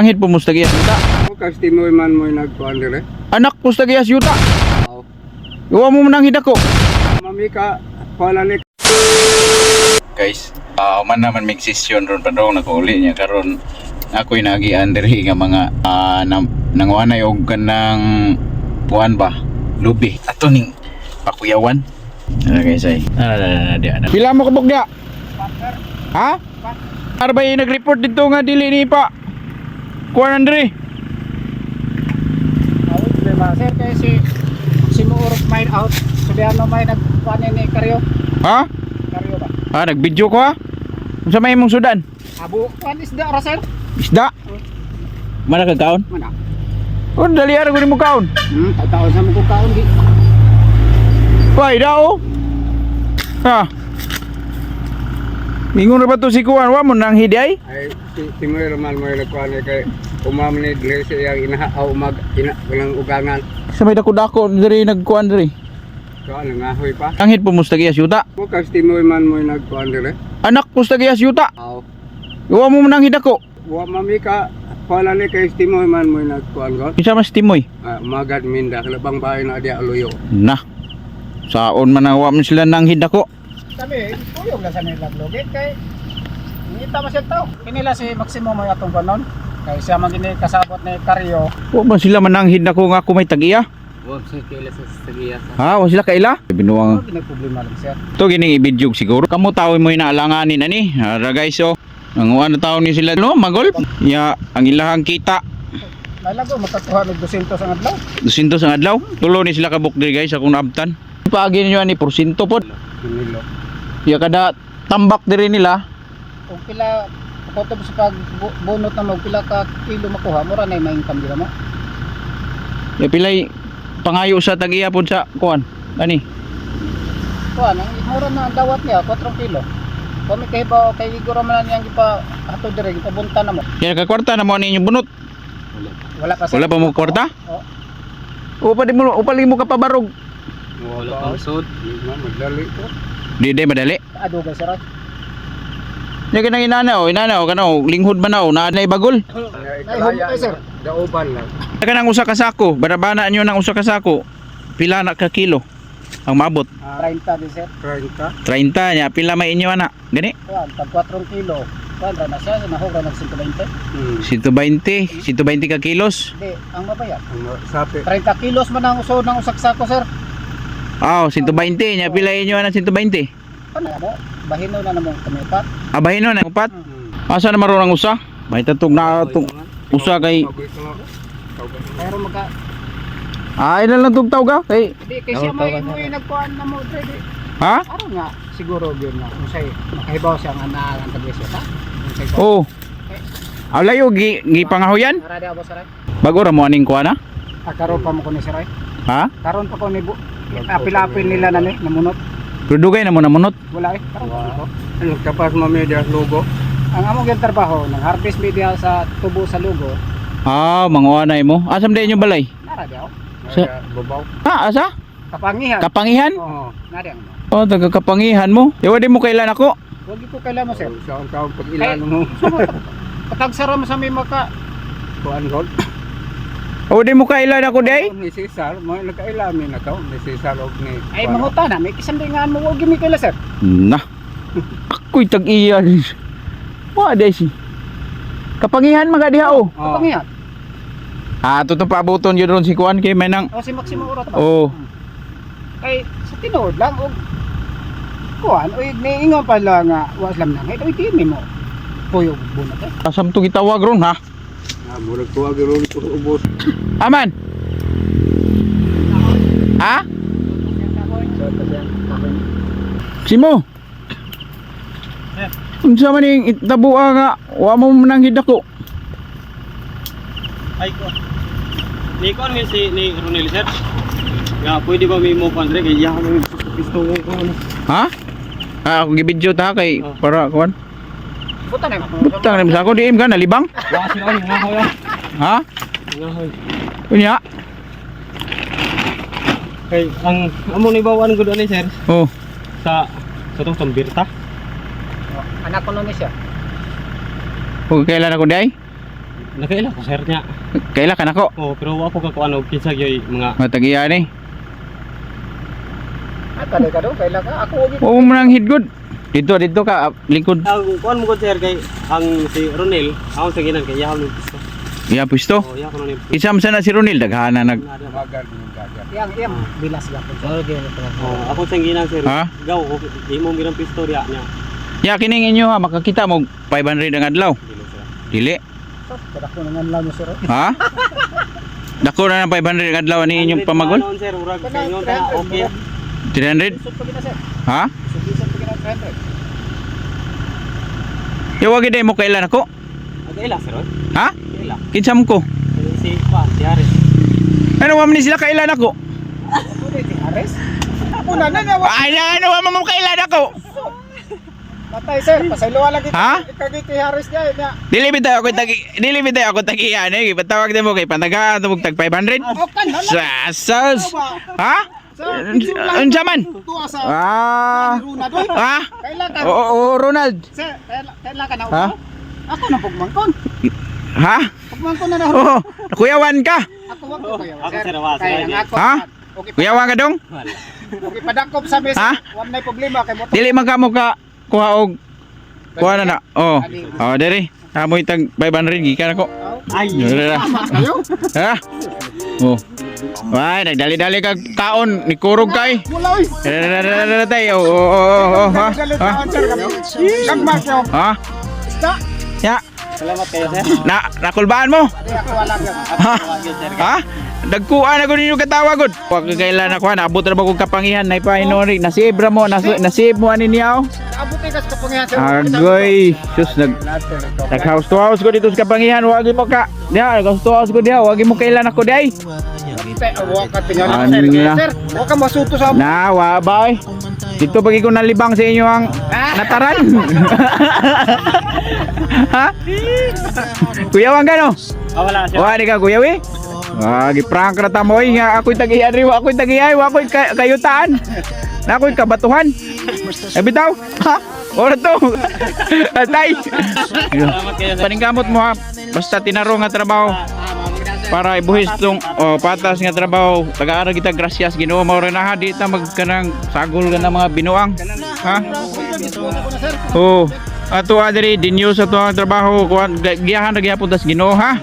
Angit po mustagiyas yuta. Kasi timoy man mo nagkuhan dire. Anak mustagiyas yuta. Oo. Iwa mo nang hidako. Mami ka, pala ni. Guys, man naman may session ron pa daw nakauli niya karon ako'y nagian diri nga mga nanguanay og kanang buwan ba lubi ato ning pakuyawan. Ano guys ay pila mo kabog dia ha arbay nag-report dito nga dili ni pa kuan Andre awit ba sir kay si Muurok mine out sabihan mo may nagkuan ni Karyo ha ba nag-video ko ha unsa may imong sudan abo kuan isda ra sir isda mana kagkaon mana oh dali ara ko nimo kaon taon sa mo ko kaon di pay daw ha ingon ra ba to si kuan wa mo nang hiday Ay timoy man mo nagkuhan kay umam ni dire siya inahaw mag walang ugangan. sa may dako-dako diri nagkuan diri So ano ngahoy pa. angit po mustagiyas yuta Kasi timoy man mo nagkuhan dire. anak mustagiyas yuta Oo. iwa mo nang hidako Wa mami ka, pala ni kay timoy man mo nagkuhan ko. isa mas timoy Magad minda kalabang bahay na dia aluyo. na saon man awa man sila nang hidako kami tuyog lang sa nila logit kay ngita man siya tao kinila si Maximo mo atong kanon kay siya man gini kasabot ni Karyo wa man sila man nang hidako nga kumay tagiya Wa sa kila sa sagiya. ha wa sila kaila binuwang ginagproblema lang sir to gining ibidjog siguro kamo tawo mo inaalanganin ani ara guys oh ang ano tawo ni sila no magol ya ang ilahang kita malago makakuha og 200 ang adlaw 200 ang adlaw tulo ni sila kabuk diri guys akong naabtan paagi ninyo ani porsyento pod Kinilo. ya kada tambak diri nila og pila photo sa pagbunot na mo pila ka kilo makuha mura na may income dira mo ya pilay pangayo sa tagiya pod sa kuan ani kuha nang mura na ang dawat niya 4 kilo kami kay ba kay iguro man niyang gipa ato dire gipabunta na mo ya kakwarta na mo ani inyong bunot wala pa wala pa mo kwarta oh upali mo kapabarog Wala pang sud. Madali ko. di madali ado guys sir ya kanang inanaw kanaw linghod man na nay bagol Ay, sir. Dauban lang. kanang usa ka sako barabana nyo ng usa ka sako pila na ka kilo ang maabot 30 din sir 30. 30 nya pila may inyo ana gani kuha tag 4 kilo kuha na siya nahuga nag 120 120 ka kilos hindi ang mabayad Sapi. 30 kilos man ang usod ng usak sako sir 120 nya pila inyo ana 120 ano mo bahino na namong kamipat abahin no na upat asa na maron ang usa may tatog na tug usa kay pero maka ay na lang tugtaw ka kay hindi kay siya may mo nagkuan na mo ready ha aron nga siguro gyud nga usay makahibaw siya nga naa ang tagwes ta oh awlayo gi pangahoyan ara dia boss ray bago ra mo aning kuana karon pa mo ko ni sir ray ha karon pa ko ni apil-apil nila na ni namunot pero dugay na mo namunot wala karon pa ko Ano kapas mamedya logo? ang among gyud trabaho nang harvest media sa tubo sa lugo manguanay mo asam day inyo balay nara dia Babaw. asa kapangihan kapangihan Oo. nara taga kapangihan mo yawa di mo kailan ako wag ko kailan mo sir Sa ang taong pag ilan mo. patagsara mo sa may maka Kuan gold. yawa di mo kailan ako day Ni Cesar, mo nagkailamin na to. Ni Cesar og ni. ay mangutan na may kisambingan mo wag gimi kaila sir na ako'y tag-iyan wa day si kapangihan mga diha oh kapangihan tutong paabuton yun ron si Kuan kay may nang o si Maximo Urot ba oh kay sa tinuod lang og kuan oy niingon pa lang nga wa lam na ngay timi mo puyo bunot eh asam to gitawag ron ha Murag tuwag ron ko ubos. aman ha Simo unsa man ning itabua nga wa mo nang hidako Ay ko. Ni kon ni Ronel sir. Nga pwede ba may mo pandre kay ya kami pisto ko ano. ha ako gibidyo ta kay para kuan buta na butang na sa ako diim ka nalibang Wa sila ni ngahoy. ha Ngahoy. unya Kay ang amo ni bawan gud ani sir oh sa tong tambirta. anak ko nun siya kung kailan ako day Nakaila ko sir niya. Kaila ka nako. Oh, pero ako ka kuan og kinsa gyud mga Matagiyan eh. Kani ka do, kailan ka? Ako ulit. Oo mo nang hidgod. Dito ka likod. ang kuan mo ko sir kay ang si Ronel, ako sa ginan kay yahaw ng pisto. Ya pusto. Oh, yahaw ko ng pisto. Isam sana si Ronil daghana nag Magar ng gagar. Yang bilas gapon. Oh, ako sa ginan sir. Ha? Gaw ko imo girang pisto diya niya. Ya kining inyo ha makakita mo 500 ang adlaw. Dili sir. Dili. Kada ko nang anlaw mo sir. Ha? Dako na ng 500 ang adlaw ni inyong pamagol. Ano, sir, urag kay ingon ta okay. 300? Isod pa gina sir. Ha? Isod pa gina 300. Yawa gid mo kailan ako? Aga ila sir. Ha? Ila. Kinsa mo ko? Si pa, si Aris. Ano wa man ni sila kailan ako? Ako di Ares. Ako na nawa. Ay ano wa mo kailan ako? Patay sir, pasaylo lagi. Ha? Kagiti Ares niya. Dili bitaw ako tagi ani gipatawag nimo kay panagaan mo tag 500. O kan na. Sas. Ha? Unsa man? Tuwa sa Ah. Runa doy. Ha? Kailan ka? Oo, Ronald. Sir, kailan ka na? Ha? Ako na pugmangkon. Ha? Pugmangkon na na. Oo. Kuyawan ka. Ako wag ko kayo. Ako, sir, wa, sir, Kaya hindi. ang ako. Ha? Okay, Kuyawan ka dong? okay padakop sa mesa. Ha? Wala na problema kay mo. Dili man ka mo ka kuha og kuha na na. Oh. Oh, diri. Amoy tag 500 gikan ako. Ay. Kayo? Ha? Oh. Ay, nagdali-dali kag kaon ni kurog kay. Wala oy. Tayo. Oh, ha? Ha? Kagmas yo. Ha? Sta. Ya. Salamat kayo sir. Nakulbaan mo? Di ako wala gyud. Ha? Ha? Dagkuan ako ninyo katawagod. Wa kailan ako naabot ra ba kog kapangihan na ipahinori. Nasibra mo, nasib mo ani niyaw. Abot kas kapangyarihan sir. Agoy, sus nag house to house ko dito sa kapangihan, wagi mo ka. Diha, house to house ko diha, wagi mo kailan ako diay. Wa ka tingala Ano sir. na? Sir, wa ka masuto sa Na, wa bay. Dito pagi ko nalibang sa inyo ang nataran. Ha? Kuya wang gano? Wala sir. Wa di ka kuya wi? Wagi prank ra ta mo nga ako'y tagihan ri, ako'y tagihay, ako'y kayutaan. Na ako'y kabatuhan. Eh bitaw. Ha? Ora to. Atay. Salamat kayo sir. Paningkamot mo ha. Basta tinaro nga trabaho para ibuhis tong patas nga trabaho. Taga-ara kita gracias Ginoo mao ra na ha di ta magkanang sagol ka ng mga binuang. Ha? Oh. Ato adiri dinyo sa to ang trabaho kuan giyahan ra gyapon tas Ginoo ha.